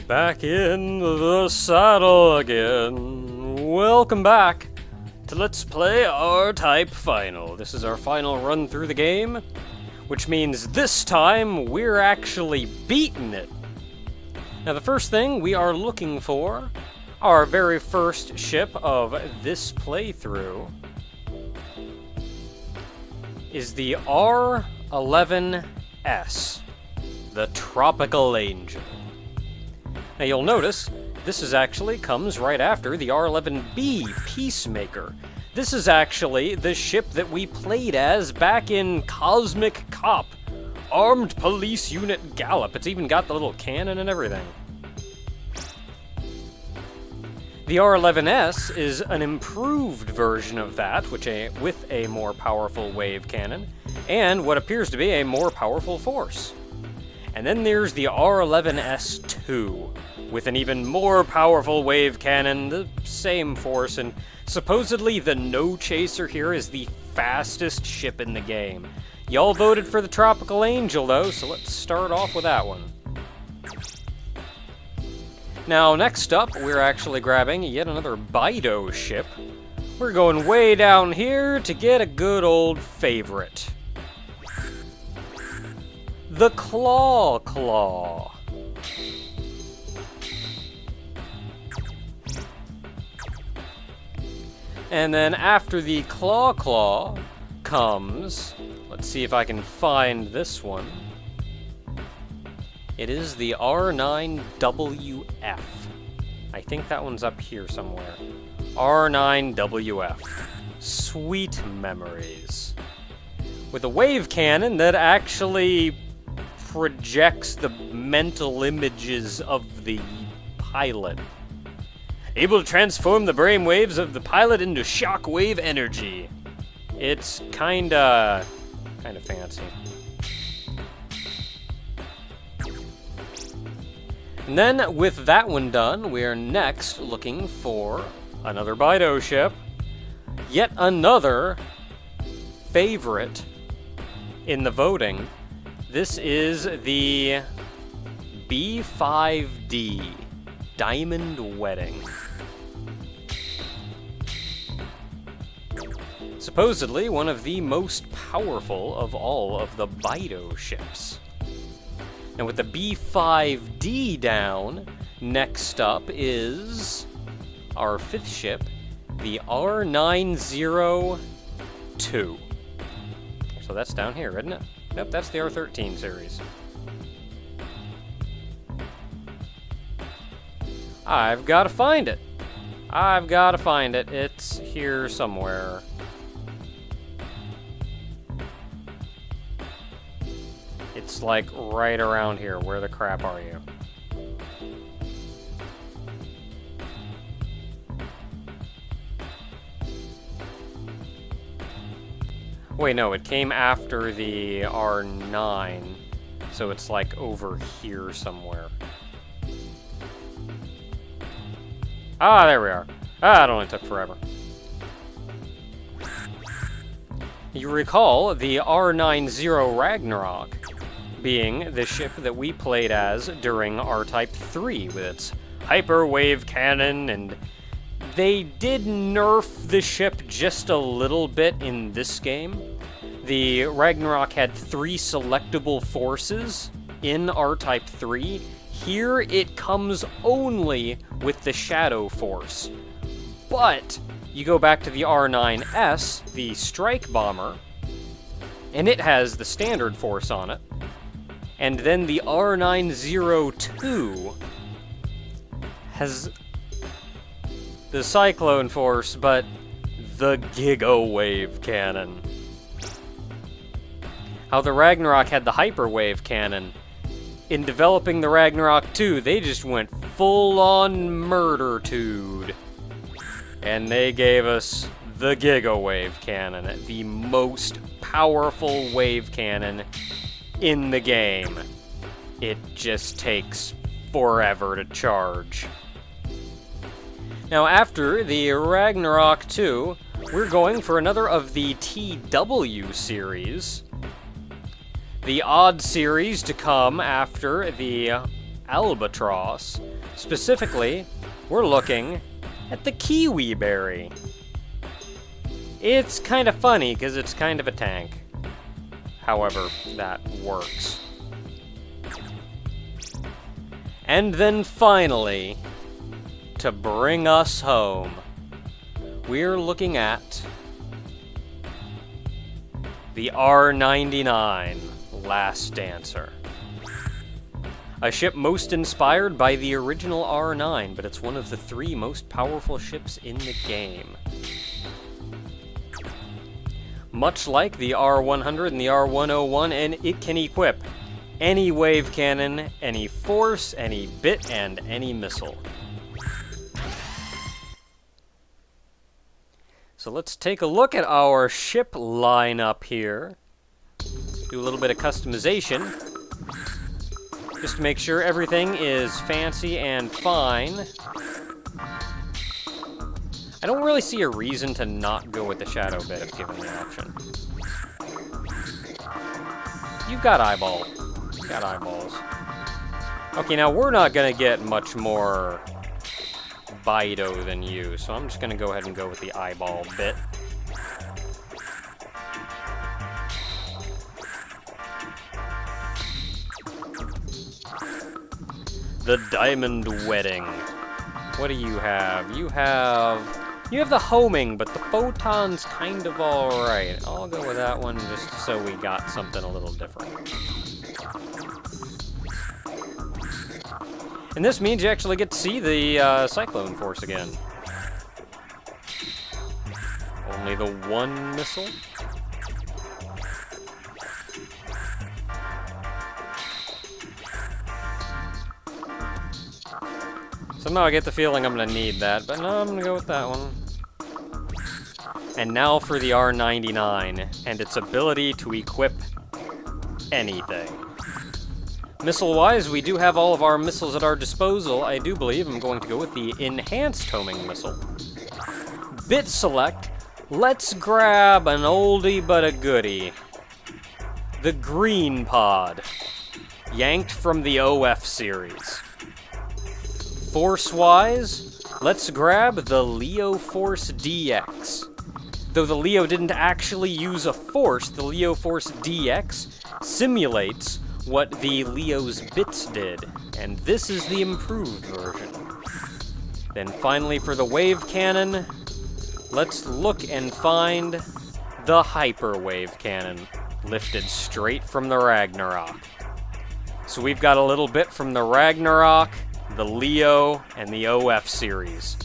Back in the saddle again. Welcome back to Let's Play R-Type Final. This is our final run through the game, which means this time we're actually beating it. Now the first thing we are looking for, our very first ship of this playthrough, is the R11S, the Tropical Angel. Now you'll notice, this actually comes right after the R11B, Peacemaker. This is actually the ship that we played as back in Cosmic Cop, Armed Police Unit Gallop. It's even got the little cannon and everything. The R11S is an improved version of that, with a more powerful wave cannon, and what appears to be a more powerful force. And then there's the R11S2, with an even more powerful wave cannon, the same force, and supposedly the No Chaser here is the fastest ship in the game. Y'all voted for the Tropical Angel, though, so let's start off with that one. Now, next up, we're actually grabbing yet another Bido ship. We're going way down here to get a good old favorite. The Claw. And then after the Claw comes, let's see if I can find this one. It is the R9WF. I think that one's up here somewhere. R9WF. Sweet memories. With a wave cannon that actually projects the mental images of the pilot. Able to transform the brainwaves of the pilot into shockwave energy. It's kinda fancy. And then, with that one done, we're next looking for another Bido ship. Yet another favorite in the voting. This is the B5D, Diamond Wedding. Supposedly one of the most powerful of all of the Bido ships. And with the B5D down, next up is our fifth ship, the R902. So that's down here, isn't it? Nope, that's the R13 series. I've got to find it. It's here somewhere. It's like right around here. Where the crap are you? Wait, no, it came after the R9, so it's like over here somewhere. Ah, there we are. Ah, it only took forever. You recall the R90 Ragnarok being the ship that we played as during R-Type 3 with its hyper wave cannon, and they did nerf the ship just a little bit in this game. The Ragnarok had 3 selectable forces in R-Type 3. Here it comes only with the Shadow Force. But you go back to the R9S, the Strike Bomber, and it has the standard force on it. And then the R902 has the Cyclone Force, but the Giga Wave Cannon. How the Ragnarok had the Hyper Wave Cannon. In developing the Ragnarok 2, they just went full-on murder-tude. And they gave us the Giga Wave Cannon, the most powerful wave cannon in the game. It just takes forever to charge. Now, after the Ragnarok 2, we're going for another of the TW series. The odd series to come after the albatross. Specifically, we're looking at the kiwi berry. It's kind of funny because it's kind of a tank. However, that works. And then finally, to bring us home, we're looking at the R99 Last Dancer. A ship most inspired by the original R9, but it's one of the 3 most powerful ships in the game. Much like the R100 and the R101, and it can equip any wave cannon, any force, any bit, and any missile. So let's take a look at our ship lineup here. Do a little bit of customization, just to make sure everything is fancy and fine. I don't really see a reason to not go with the shadow bit if given the option. You've got eyeball. You've got eyeballs. Okay, now we're not gonna get much more Bido than you, so I'm just gonna go ahead and go with the eyeball bit. The Diamond Wedding. What do you have? You have the homing, but the photon's kind of alright. I'll go with that one just so we got something a little different. And this means you actually get to see the Cyclone Force again. Only the 1 missile. Somehow I get the feeling I'm going to need that, but no, I'm going to go with that one. And now for the R99 and its ability to equip anything. Missile-wise, we do have all of our missiles at our disposal. I do believe I'm going to go with the Enhanced Homing Missile. Bit select, let's grab an oldie but a goodie. The Green Pod, yanked from the OF series. Force-wise, let's grab the Leo Force DX. Though the Leo didn't actually use a force, the Leo Force DX simulates what the Leo's bits did, and this is the improved version. Then finally for the wave cannon, let's look and find the Hyper Wave Cannon, lifted straight from the Ragnarok. So we've got a little bit from the Ragnarok, the Leo, and the OF series,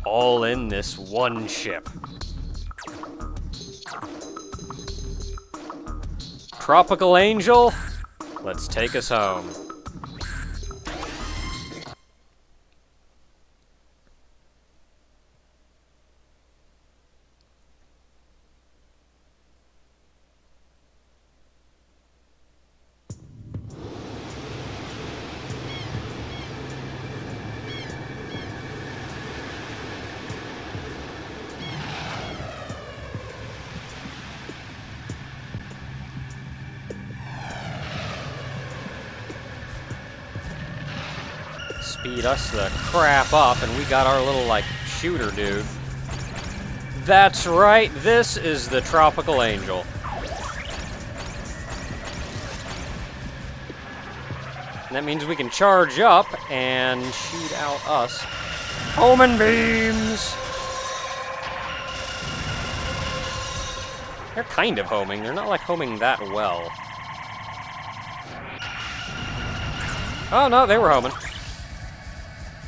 all in this one ship. Tropical Angel, let's take us home. Speed us the crap up, and we got our little, like, shooter dude. That's right, this is the Tropical Angel. And that means we can charge up and shoot out us. Homing beams! They're kind of homing, they're not, like, homing that well. Oh, no, they were homing.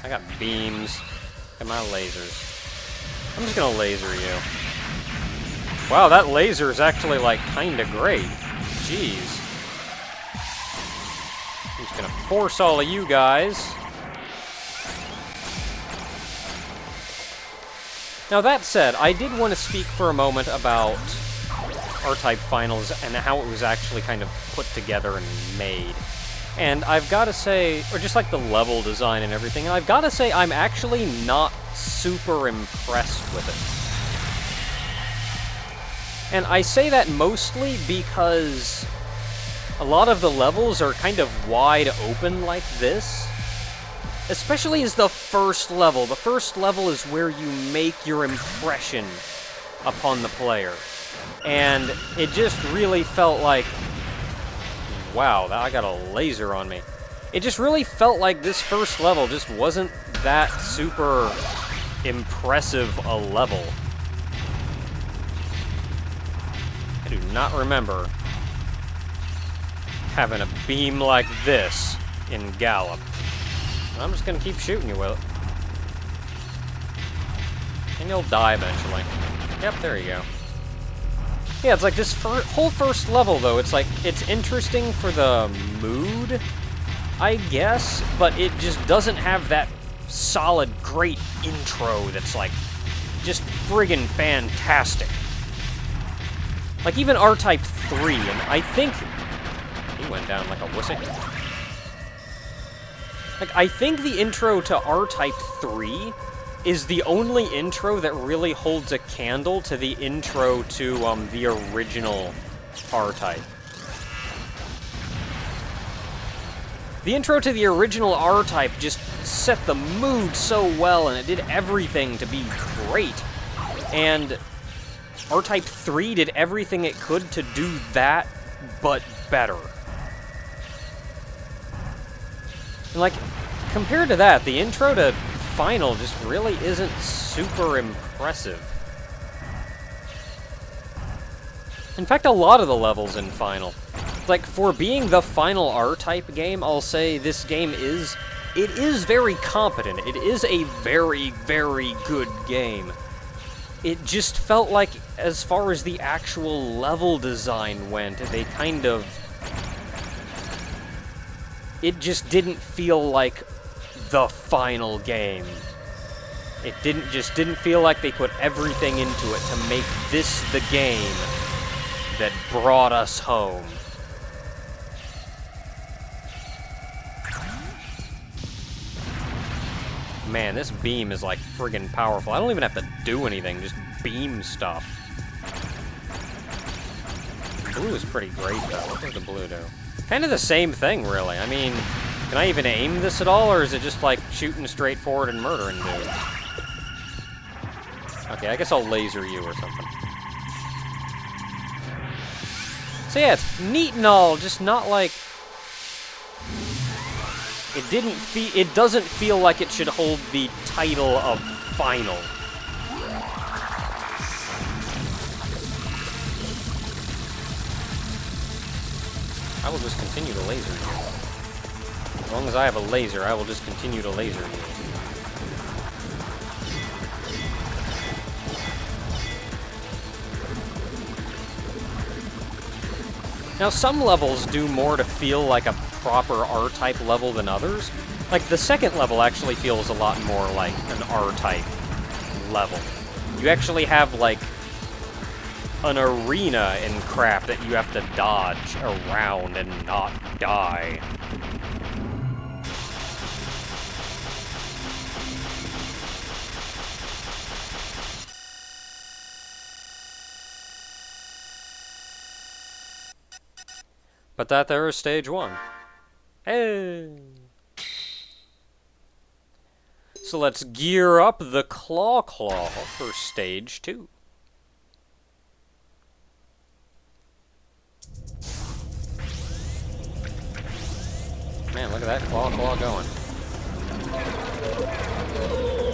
I got beams. Got my lasers. I'm just gonna laser you. Wow, that laser is actually, like, kinda great. Jeez. I'm just gonna force all of you guys. Now, that said, I did want to speak for a moment about R-Type Finals and how it was actually kind of put together and made. And I've got to say, or just like the level design and everything, I've got to say I'm actually not super impressed with it. And I say that mostly because a lot of the levels are kind of wide open like this, especially as the first level. The first level is where you make your impression upon the player. And it just really felt like... Wow, I got a laser on me. It just really felt like this first level just wasn't that super impressive a level. I do not remember having a beam like this in Gallop. I'm just gonna keep shooting you with it. And you'll die eventually. Yep, there you go. Yeah, it's like this whole first level, though, it's like, it's interesting for the mood, I guess, but it just doesn't have that solid, great intro that's, like, just friggin' fantastic. Like, even R-Type 3, and I think... He went down like a wussy. Like, I think the intro to R-Type 3 is the only intro that really holds a candle to the intro to, the original R-Type. The intro to the original R-Type just set the mood so well, and it did everything to be great. And R-Type 3 did everything it could to do that, but better. And, like, compared to that, the intro to Final just really isn't super impressive. In fact, a lot of the levels in Final, like, for being the final R-Type game, I'll say this game is very competent. It is a very, very good game. It just felt like, as far as the actual level design went, they kind of... It just didn't feel like the final game. It didn't feel like they put everything into it to make this the game that brought us home. Man, this beam is like friggin' powerful. I don't even have to do anything, just beam stuff. Blue is pretty great though. What does the blue do? Kind of the same thing, really. I mean, can I even aim this at all, or is it just like shooting straight forward and murdering dudes? Okay, I guess I'll laser you or something. So yeah, it's neat and all, just not like... It doesn't feel like it should hold the title of Final. I will just continue to laser you. As long as I have a laser, I will just continue to laser you. Now, some levels do more to feel like a proper R-Type level than others. Like, the second level actually feels a lot more like an R-Type level. You actually have, like, an arena and crap that you have to dodge around and not die. But that there is stage 1. Hey! So let's gear up the Claw for stage 2. Man, look at that Claw going.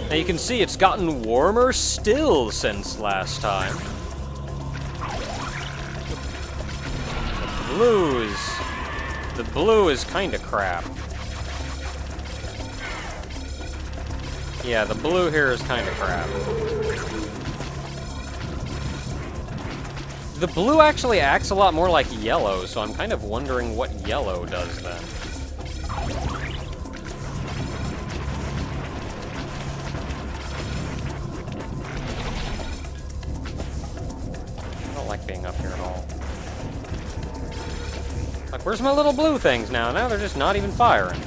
Now you can see it's gotten warmer still since last time. The blue is kind of crap. Yeah, the blue here is kind of crap. The blue actually acts a lot more like yellow, so I'm kind of wondering what yellow does then. I don't like being up here at all. Like, where's my little blue things now? Now they're just not even firing.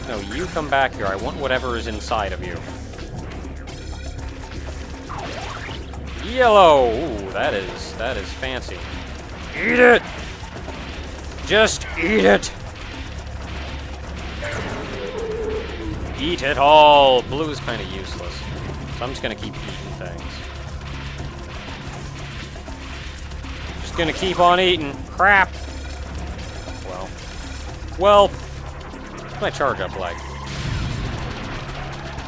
No, you come back here. I want whatever is inside of you. Yellow! Ooh, that is fancy. Eat it! Just eat it! Eat it all! Blue is kind of useless, so I'm just gonna keep eating things. Just gonna keep on eating. Crap! Well, what's my charge up like?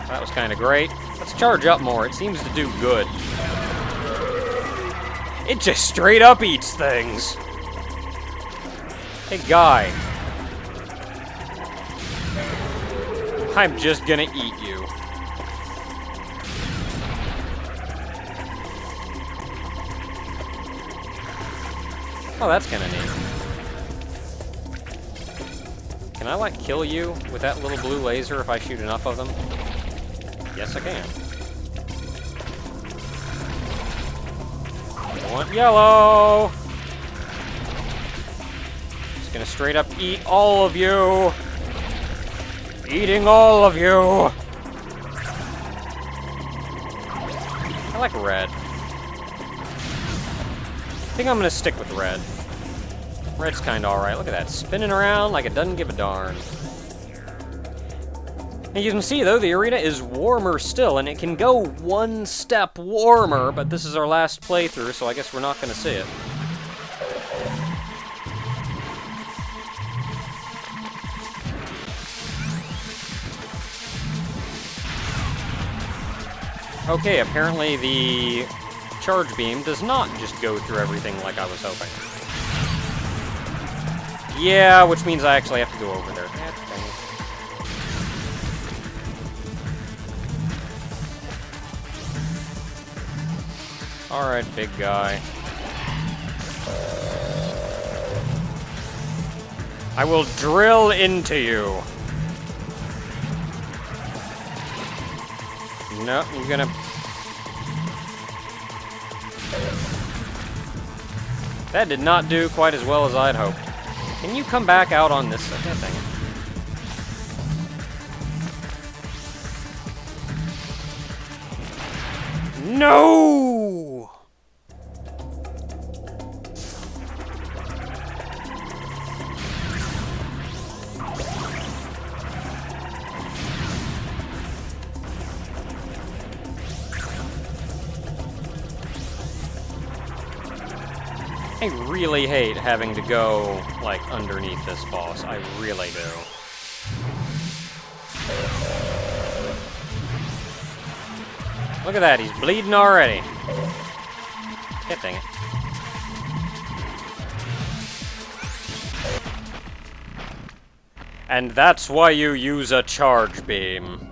That was kind of great. Let's charge up more. It seems to do good. It just straight up eats things. Hey, guy. I'm just gonna eat you. Oh, that's kind of neat. Can I, like, kill you with that little blue laser if I shoot enough of them? Yes, I can. I want yellow! Just gonna straight up eat all of you! Eating all of you! I like red. I think I'm gonna stick with red. Red's kinda alright. Look at that, spinning around like it doesn't give a darn. And you can see, though, the arena is warmer still, and it can go one step warmer, but this is our last playthrough, so I guess we're not gonna see it. Okay, apparently the charge beam does not just go through everything like I was hoping. Yeah, which means I actually have to go over there. Alright, big guy. I will drill into you. No, you're gonna... That did not do quite as well as I'd hoped. Can you come back out on this thing? No! I really hate having to go, like, underneath this boss. I really do. Look at that, he's bleeding already. God dang it. And that's why you use a charge beam.